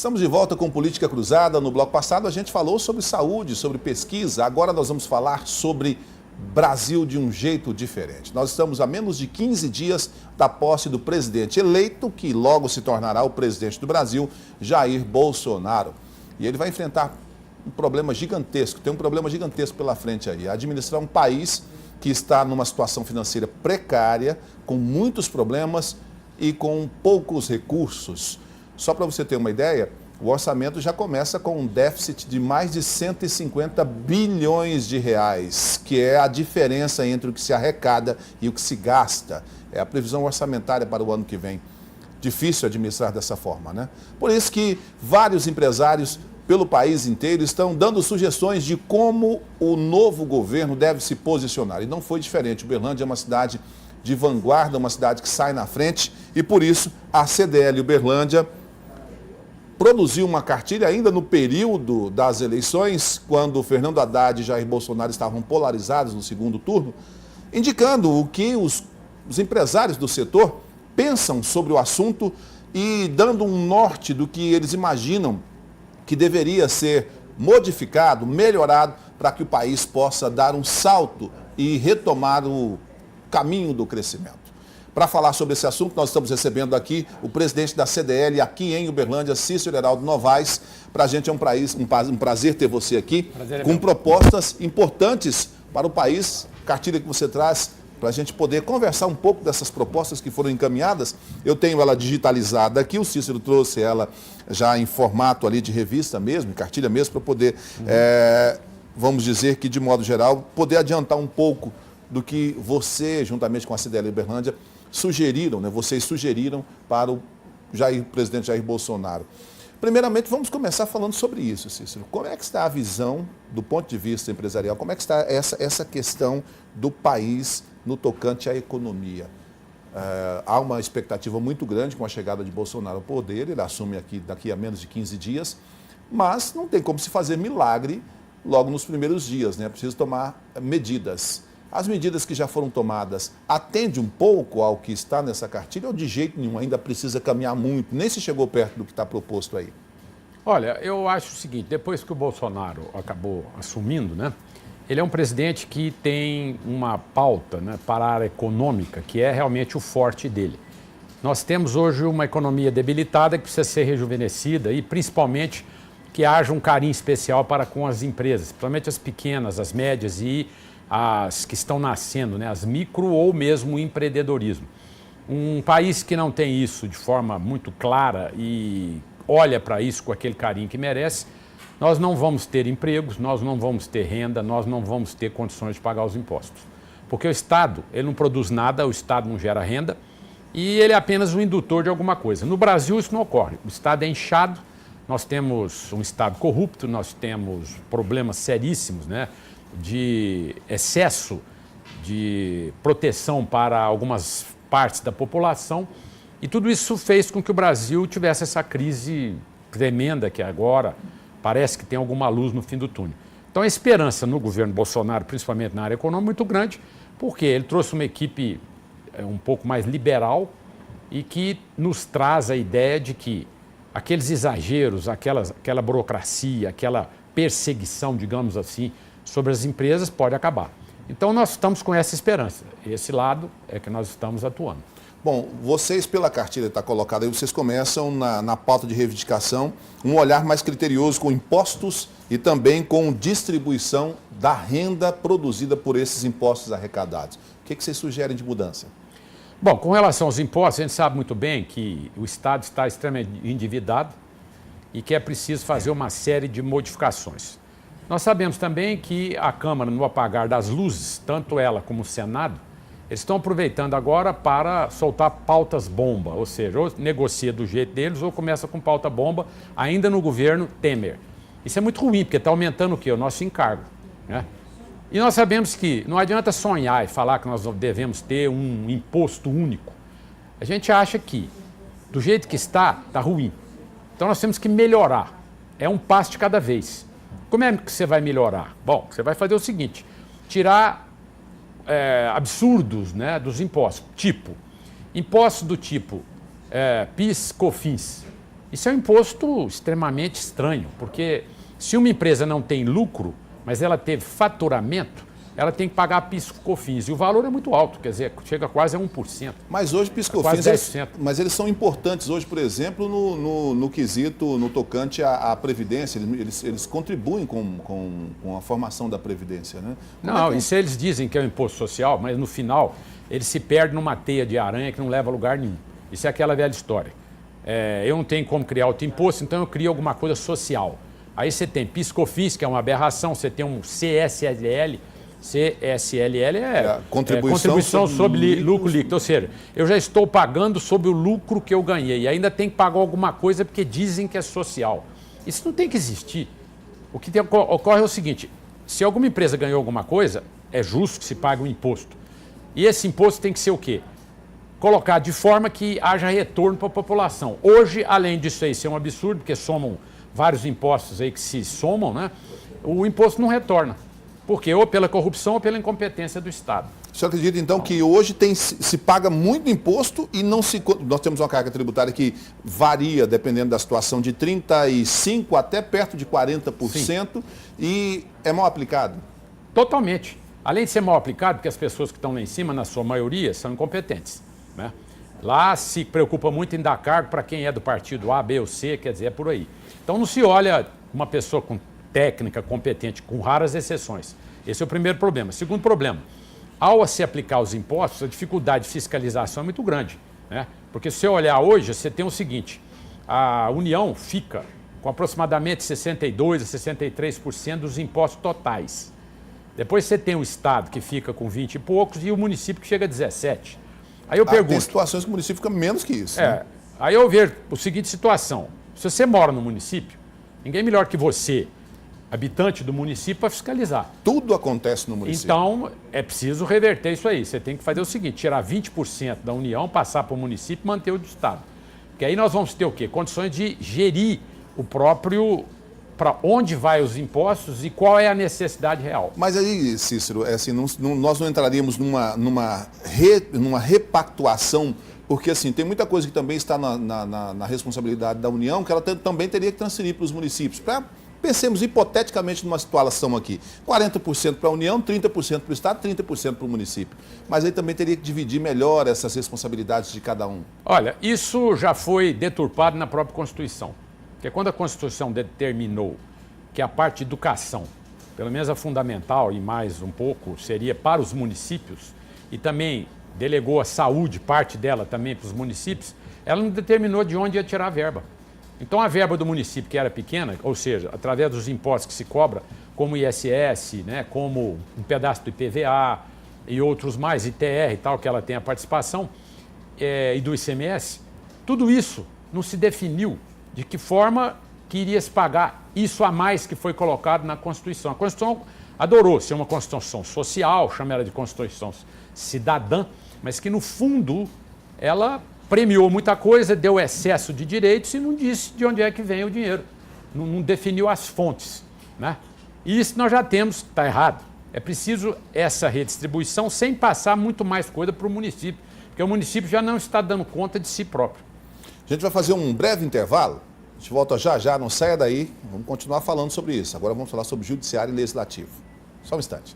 Estamos de volta com Política Cruzada. No bloco passado a gente falou sobre saúde, sobre pesquisa. Agora nós vamos falar sobre Brasil de um jeito diferente. Nós estamos a menos de 15 dias da posse do presidente eleito, que logo se tornará o presidente do Brasil, Jair Bolsonaro. E ele vai enfrentar um problema gigantesco, tem um problema gigantesco pela frente aí. Administrar um país que está numa situação financeira precária, com muitos problemas e com poucos recursos. Só para você ter uma ideia, o orçamento já começa com um déficit de mais de 150 bilhões de reais, que é a diferença entre o que se arrecada e o que se gasta. É a previsão orçamentária para o ano que vem. Difícil administrar dessa forma, né? Por isso que vários empresários pelo país inteiro estão dando sugestões de como o novo governo deve se posicionar. E não foi diferente. Uberlândia é uma cidade de vanguarda, uma cidade que sai na frente, e por isso a CDL Uberlândia produziu uma cartilha ainda no período das eleições, quando Fernando Haddad e Jair Bolsonaro estavam polarizados no segundo turno, indicando o que os empresários do setor pensam sobre o assunto e dando um norte do que eles imaginam que deveria ser modificado, melhorado, para que o país possa dar um salto e retomar o caminho do crescimento. Para falar sobre esse assunto, nós estamos recebendo aqui o presidente da CDL aqui em Uberlândia, Cícero Heraldo Novaes. Para a gente é um prazer ter você aqui, com propostas importantes para o país, cartilha que você traz, para a gente poder conversar um pouco dessas propostas que foram encaminhadas. Eu tenho ela digitalizada aqui, o Cícero trouxe ela já em formato ali de revista mesmo, em cartilha mesmo, para poder, vamos dizer que de modo geral, poder adiantar um pouco do que você, juntamente com a CDL Uberlândia, sugeriram, né? Vocês sugeriram para o presidente Jair Bolsonaro. Primeiramente, vamos começar falando sobre isso, Cícero. Como é que está a visão, do ponto de vista empresarial, como é que está essa questão do país no tocante à economia? Há uma expectativa muito grande com a chegada de Bolsonaro ao poder, ele assume aqui daqui a menos de 15 dias, mas não tem como se fazer milagre logo nos primeiros dias, né? É preciso tomar medidas. As medidas que já foram tomadas atendem um pouco ao que está nessa cartilha ou de jeito nenhum, ainda precisa caminhar muito, nem se chegou perto do que está proposto aí? Olha, eu acho o seguinte, depois que o Bolsonaro acabou assumindo, né, ele é um presidente que tem uma pauta, né, para a área econômica, que é realmente o forte dele. Nós temos hoje uma economia debilitada que precisa ser rejuvenescida e principalmente que haja um carinho especial para com as empresas, principalmente as pequenas, as médias e as que estão nascendo, né, as micro ou mesmo o empreendedorismo. Um país que não tem isso de forma muito clara e olha para isso com aquele carinho que merece, nós não vamos ter empregos, nós não vamos ter renda, nós não vamos ter condições de pagar os impostos. Porque o Estado, ele não produz nada, o Estado não gera renda e ele é apenas um indutor de alguma coisa. No Brasil isso não ocorre, o Estado é inchado, nós temos um Estado corrupto, nós temos problemas seríssimos, né, de excesso de proteção para algumas partes da população e tudo isso fez com que o Brasil tivesse essa crise tremenda que agora parece que tem alguma luz no fim do túnel. Então a esperança no governo Bolsonaro, principalmente na área econômica, é muito grande, porque ele trouxe uma equipe um pouco mais liberal e que nos traz a ideia de que aqueles exageros, aquela burocracia, aquela perseguição, digamos assim, sobre as empresas pode acabar. Então nós estamos com essa esperança. Esse lado é que nós estamos atuando. Bom, vocês pela cartilha está colocada aí, vocês começam na pauta de reivindicação um olhar mais criterioso com impostos e também com distribuição da renda produzida por esses impostos arrecadados. O que vocês sugerem de mudança? Bom, com relação aos impostos, a gente sabe muito bem que o Estado está extremamente endividado e que é preciso fazer uma série de modificações. Nós sabemos também que a Câmara, no apagar das luzes, tanto ela como o Senado, eles estão aproveitando agora para soltar pautas-bomba, ou seja, ou negocia do jeito deles ou começa com pauta-bomba ainda no governo Temer. Isso é muito ruim, porque está aumentando o quê? O nosso encargo, né? E nós sabemos que não adianta sonhar e falar que nós devemos ter um imposto único. A gente acha que, do jeito que está ruim. Então nós temos que melhorar. É um passo de cada vez. Como é que você vai melhorar? Bom, você vai fazer o seguinte, tirar absurdos, né, dos impostos. Impostos do tipo PIS, COFINS. Isso é um imposto extremamente estranho, porque se uma empresa não tem lucro, mas ela teve faturamento, ela tem que pagar PIS/COFINS. E o valor é muito alto, quer dizer, chega quase a 1%. Mas hoje PIS/COFINS, mas eles são importantes hoje, por exemplo, no quesito, no tocante à Previdência. Eles contribuem com a formação da Previdência, né? Não, isso eles dizem que é um imposto social, mas no final eles se perdem numa teia de aranha que não leva a lugar nenhum. Isso é aquela velha história. Eu não tenho como criar outro imposto, então eu crio alguma coisa social. Aí você tem PIS/COFINS, que é uma aberração, você tem um CSLL. CSLL é contribuição sobre lucro líquido, ou seja, eu já estou pagando sobre o lucro que eu ganhei e ainda tem que pagar alguma coisa porque dizem que é social. Isso não tem que existir. O que ocorre é o seguinte, se alguma empresa ganhou alguma coisa, é justo que se pague um imposto. E esse imposto tem que ser o quê? Colocado de forma que haja retorno para a população. Hoje, além disso aí ser um absurdo, porque somam vários impostos aí que se somam, né? O imposto não retorna. Porque ou pela corrupção ou pela incompetência do Estado. O senhor acredita, então, que hoje se paga muito imposto e não se... Nós temos uma carga tributária que varia, dependendo da situação, de 35% até perto de 40%. Sim. E é mal aplicado? Totalmente. Além de ser mal aplicado, porque as pessoas que estão lá em cima, na sua maioria, são incompetentes, né? Lá se preocupa muito em dar cargo para quem é do partido A, B ou C, quer dizer, é por aí. Então não se olha uma pessoa com técnica competente, com raras exceções. Esse é o primeiro problema. Segundo problema, ao se aplicar os impostos, a dificuldade de fiscalização é muito grande, né? Porque se você olhar hoje, você tem o seguinte, a União fica com aproximadamente 62% a 63% dos impostos totais. Depois você tem o Estado, que fica com 20 e poucos, e o município que chega a 17%. Aí eu pergunto... Tem situações que o município fica menos que isso. Né? Aí eu vejo a seguinte situação, se você mora no município, ninguém melhor que você, habitante do município, para fiscalizar. Tudo acontece no município. Então, é preciso reverter isso aí. Você tem que fazer o seguinte, tirar 20% da União, passar para o município e manter o do Estado. Porque aí nós vamos ter o quê? Condições de gerir o próprio... para onde vai os impostos e qual é a necessidade real. Mas aí, Cícero, assim, nós não entraríamos numa repactuação, porque assim, tem muita coisa que também está na responsabilidade da União, que ela também teria que transferir para os municípios. Pensemos hipoteticamente numa situação aqui, 40% para a União, 30% para o Estado, 30% para o município. Mas aí também teria que dividir melhor essas responsabilidades de cada um. Olha, isso já foi deturpado na própria Constituição. Porque quando a Constituição determinou que a parte de educação, pelo menos a fundamental e mais um pouco, seria para os municípios, e também delegou a saúde, parte dela também para os municípios, ela não determinou de onde ia tirar a verba. Então a verba do município, que era pequena, ou seja, através dos impostos que se cobra, como ISS, né, como um pedaço do IPVA e outros mais, ITR e tal, que ela tem a participação, e do ICMS, tudo isso não se definiu de que forma que iria se pagar isso a mais que foi colocado na Constituição. A Constituição adorou ser uma Constituição social, chama ela de Constituição cidadã, mas que no fundo ela premiou muita coisa, deu excesso de direitos e não disse de onde é que vem o dinheiro. Não definiu as fontes, né? E isso nós já temos, está errado. É preciso essa redistribuição sem passar muito mais coisa para o município, porque o município já não está dando conta de si próprio. A gente vai fazer um breve intervalo, a gente volta já, não saia daí, vamos continuar falando sobre isso. Agora vamos falar sobre judiciário e legislativo. Só um instante.